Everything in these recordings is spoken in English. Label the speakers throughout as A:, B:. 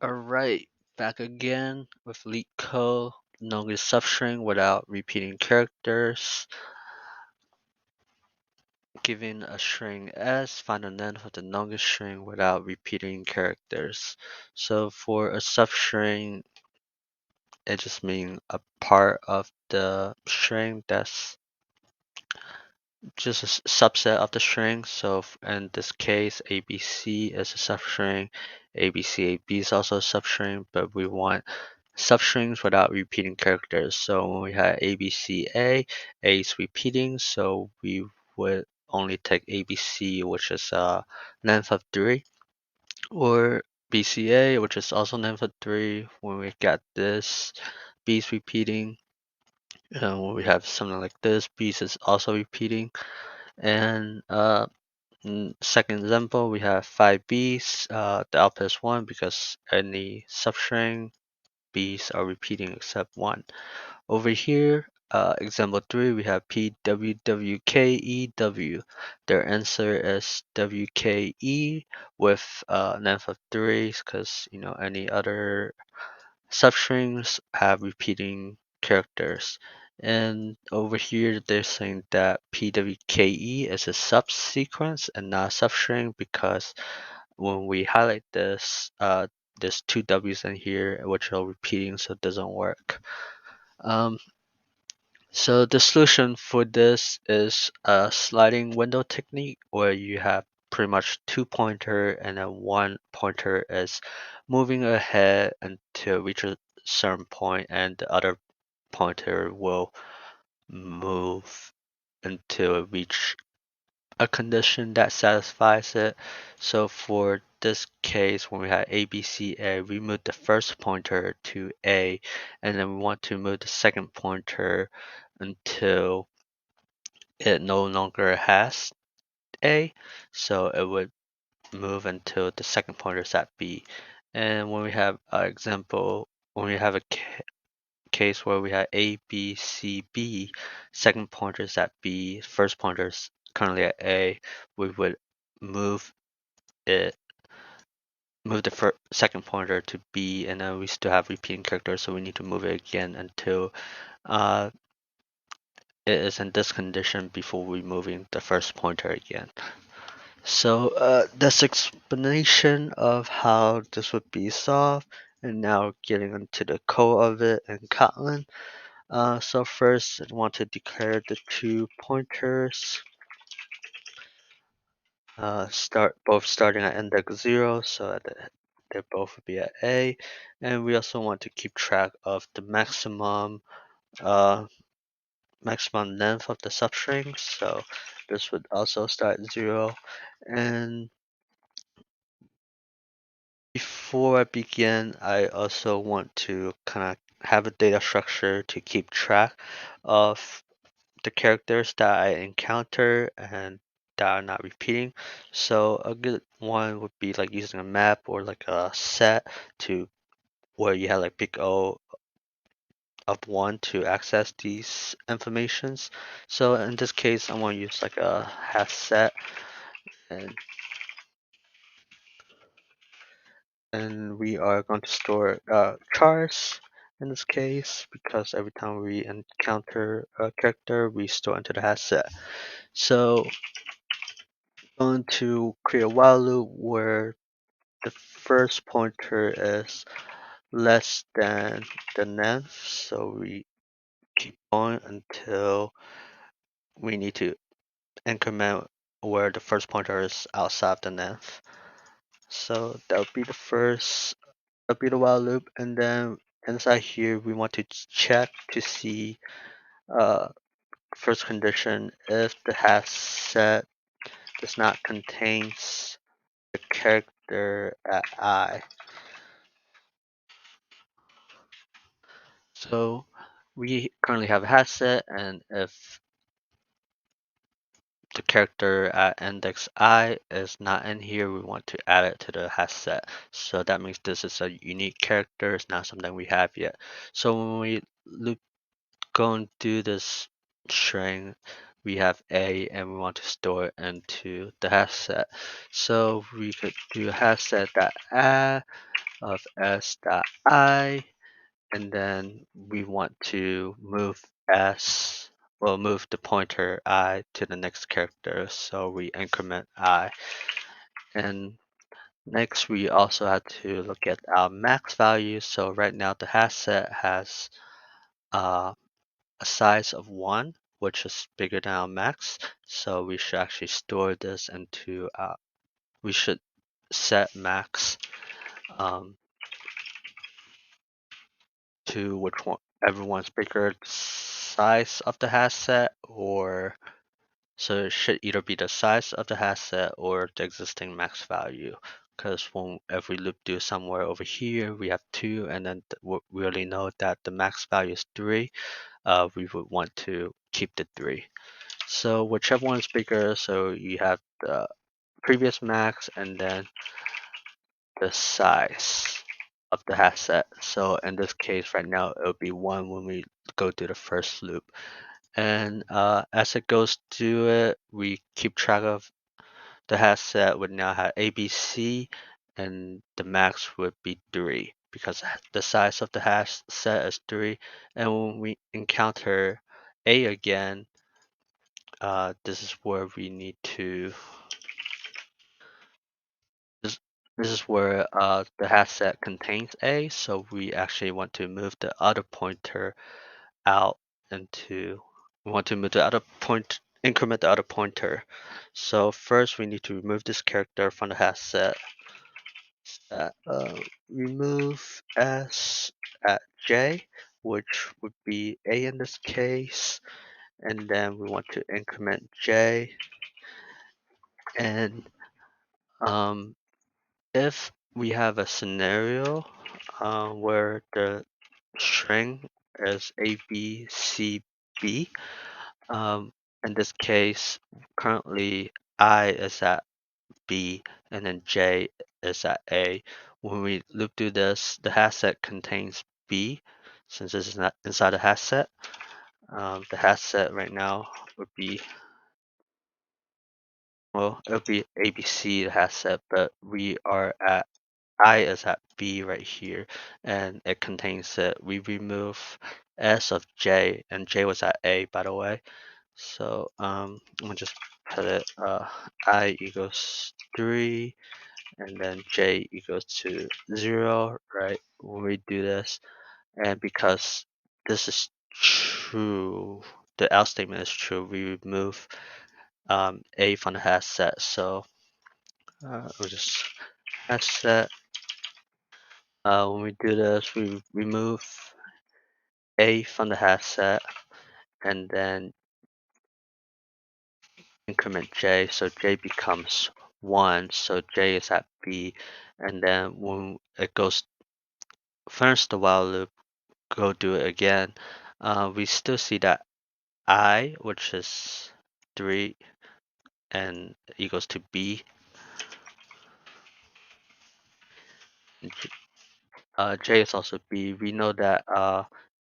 A: Alright, back again with LeetCode, longest substring without repeating characters. Given a string S, find the length of the longest string without repeating characters. So for a substring, it just means a part of the string that's just a subset of the string. So in this case, ABC is a substring, ABCAB is also a substring, but we want substrings without repeating characters. So when we have ABCA, A is repeating, so we would only take ABC, which is length of 3, or BCA, which is also length of 3. When we get this, B is repeating. And when we have something like this, B is also repeating. And second example, we have 5Bs. The output is 1 because any substring B's are repeating except 1. Over here, example 3, we have PWWKEW. Their answer is WKE with length of 3 because any other substrings have repeating characters. And over here, they're saying that PWKE is a subsequence and not a substring because when we highlight this, there's two W's in here which are repeating, so it doesn't work. Um, so the solution for this is a sliding window technique where you have pretty much two pointer and then one pointer is moving ahead until reach a certain point and the other pointer will move until it reach a condition that satisfies it. So for this case, when we have A, B, C, A, we move the first pointer to A, and then we want to move the second pointer until it no longer has A. So it would move until the second pointer is at B. And when we have an example, when we have a case where we have A, B, C, B, second pointer is at B, first pointer is currently at A, we would move it, move the second pointer to B, and then we still have repeating characters, so we need to move it again until uh, it is in this condition before we moving the first pointer again. So that's explanation of how this would be solved, and now getting into the code of it in Kotlin. So first, I want to declare the two pointers. Both starting at index 0, so they both would be at A. And we also want to keep track of the uh, maximum length of the substring. So this would also start at 0. And before I begin, I also want to kind of have a data structure to keep track of the characters that I encounter and that are not repeating. So a good one would be like using a map or like a set to where you have like big O of 1 to access these informations. So in this case, I want to use like a hash set, and we are going to store chars in this case because every time we encounter a character, we store into the hash set. So going to create a while loop where the first pointer is less than the length, so we keep going until we need to increment where the first pointer is outside the length. So that would be the first, that'll be the while loop, and then inside here we want to check to see uh, first condition if the hash set does not contain the character at I. So we currently have a hash set, and if the character at index I is not in here, we want to add it to the hash set. So that means this is a unique character, it's not something we have yet. So when we go and do this string, we have A and we want to store it into the hash set. So we could do a hash set that add of s dot I, and then we want to move s, well, move the pointer I to the next character, so we increment I. And next, we also have to look at our max value. So right now, the hash set has uh, a size of 1, which is bigger than our max. So we should actually store this into, we should set max um, to which one, everyone's bigger size of the hash set, or so it should either be the size of the hash set or the existing max value. Because when if we loop do somewhere over here, we have 2, and then we already know that the max value is 3. We would want to keep the 3. So whichever one's bigger, so you have the previous max and then the size of the hash set. So in this case, right now, it would be 1 when we go to the first loop. And as it goes through it, we keep track of the hash set would now have ABC, and the max would be 3 because the size of the hash set is 3. And when we encounter A again, this is where we need to this this is where the hash set contains A, so we actually want to move the other pointer out into we want to move the other point increment the other pointer. So first we need to remove this character from the hash set. Remove S at J, which would be A in this case, and then we want to increment J. And um, if we have a scenario where the string is A, B, C, B, um, in this case, currently I is at B, and then J is at A. When we loop through this, the hash set contains B, since this is not inside the hash set. The hash set right now would be, well, it would be ABC, the hash set, but we are at, I is at B right here, and it contains it. We remove S of J, and J was at A, by the way. So I'm gonna just put it, I equals 3, and then j equals to 0, right? When we do this, and because this is true, the else statement is true, we remove a from the hash set. So we'll just hash set. When we do this, we remove a from the hash set, and then increment j, so j becomes 1, so j is at b, and then when it goes finish the while loop, go do it again, we still see that I, which is 3 and equals to B, J is also B. We know that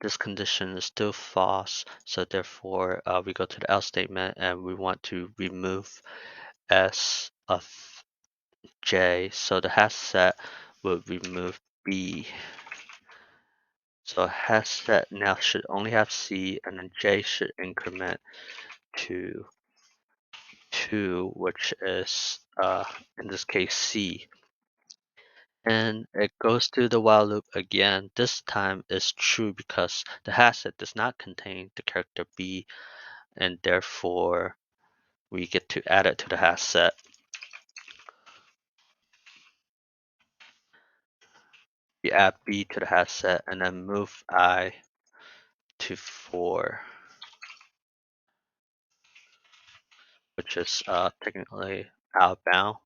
A: this condition is still false, so therefore we go to the else statement and we want to remove S of J. So the hash set will remove B. So hash set now should only have C, and then J should increment to 2, which is in this case C. And it goes through the while loop again. This time is true because the hash set does not contain the character B, and therefore we get to add it to the hash set. We add B to the hash set and then move I to 4, which is technically outbound.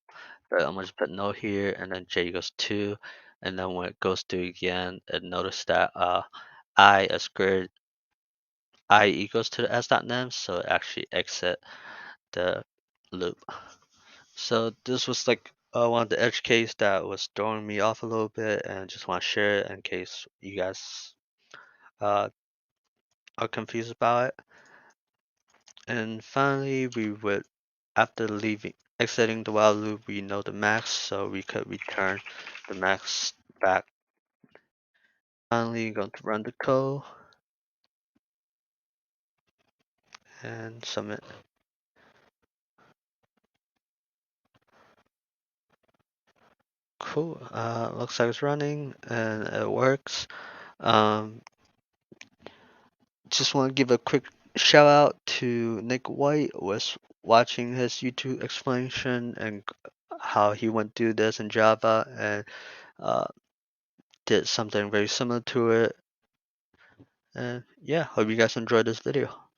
A: But I'm gonna just put no here, and then J equals 2, and then when it goes through again, it notice that I is greater I equals to the s.name, so it actually exit the loop. So this was like one of the edge case that was throwing me off a little bit, and just want to share it in case you guys uh, are confused about it. And finally, we would, after leaving exiting the while loop, we know the max, so we could return the max back. Finally, going to run the code and submit. Cool. Looks like it's running and it works. Um, just want to give a quick shout out to Nick White. Was watching his YouTube explanation and how he went through this in Java and uh, did something very similar to it. And yeah, hope you guys enjoyed this video.